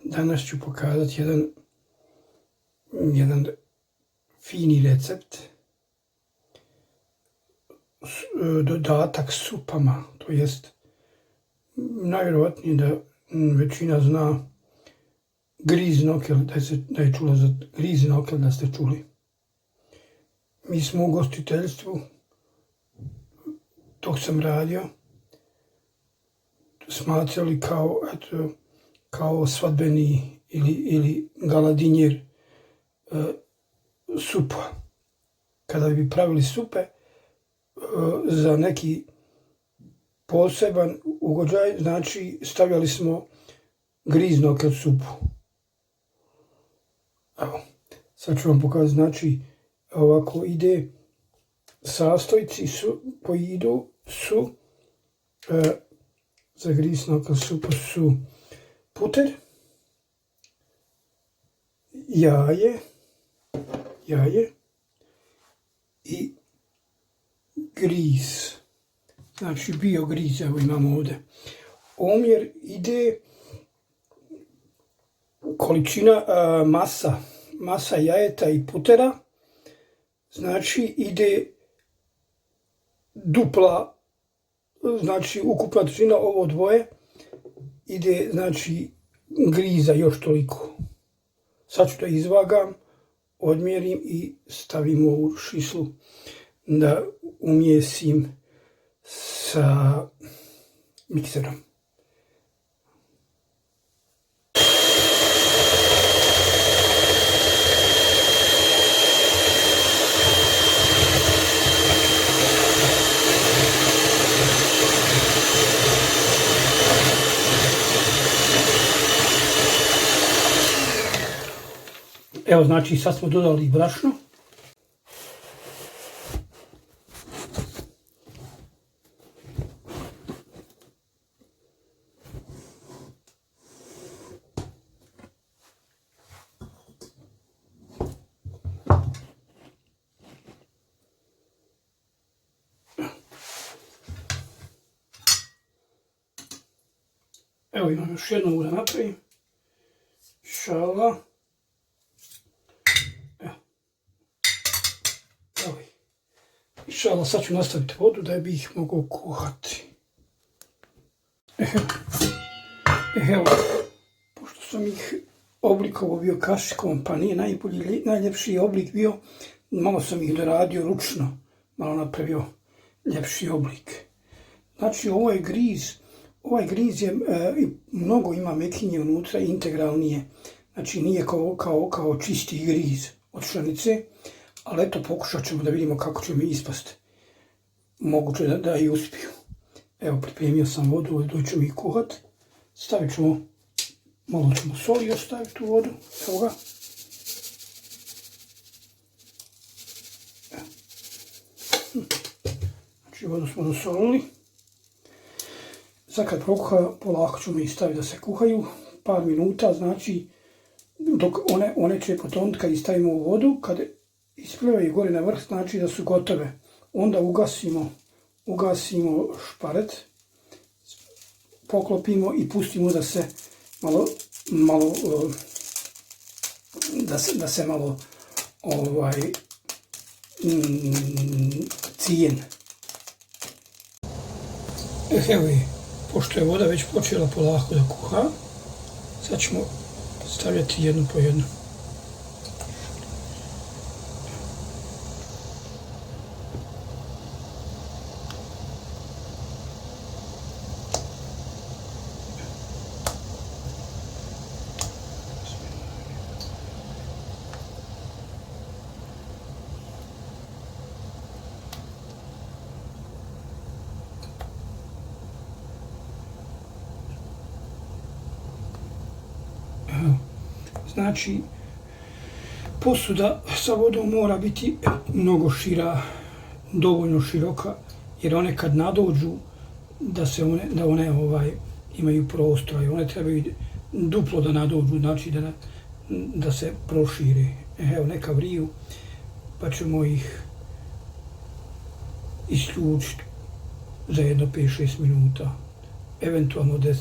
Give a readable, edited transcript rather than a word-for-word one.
Danas ću pokazati jedan fini recept, dodatak supama, to jest najvjerojatnije da većina zna griz nokel, da je čula za griz nokel, da ste čuli. Mi smo u gostiteljstvu, dok sam radio, smatrali kao svadbeni ili galadinjer supa. Kada bi pravili supe za neki poseban ugođaj, znači stavljali smo griz nokel supu. Evo, sad ću vam pokazati, znači ovako ide, sastojci su za griz nokel supu su puter, jaje i griz. Znači bio griz, evo imamo ovdje. Omjer ide količina masa jajeta i putera, znači ide dupla, znači ukupna količina ovo dvoje, ide znači griza još toliko. Sad ću da izvagam, odmjerim i stavim u šislu da umjesim sa mikserom. Evo, znači sad smo dodali brašno. Evo imam još jednu da napravim. Šala. Inšala, sad ću nastaviti vodu da bi ih mogao kuhati. Evo, pošto sam ih oblikovao bio kašikom, pa nije najljepši oblik bio, malo sam ih doradio ručno, malo napravio ljepši oblik. Znači, ovaj griz je, mnogo ima mekinje unutra, integralni je. Znači, nije kao čisti griz od pšenice, ali eto, pokušat ćemo da vidimo kako će mi ispasti. Moguće da i uspiju. Evo, pripremio sam vodu, doćemo ih kuhati. Stavit ćemo, malo ćemo soli ostaviti u vodu. Evo ga. Znači, vodu smo dosolili. Sad kad prokuha, polako ćemo ih staviti da se kuhaju. Par minuta, znači, dok one će potonuti kad ih stavimo u vodu, kad isplivaju gore na vrh, znači da su gotove. Onda ugasimo šparet, poklopimo i pustimo da se malo cijen. Evo je, pošto je voda već počela polako da kuha, sad ćemo stavljati jednu po jednu. Znači, posuda sa vodom mora biti mnogo šira, dovoljno široka, jer one kad nadođu da one imaju prostora i one trebaju duplo da nadođu, znači da se prošire. Evo, neka vriju, pa ćemo ih isključiti za jedno 5-6 minuta, eventualno 10.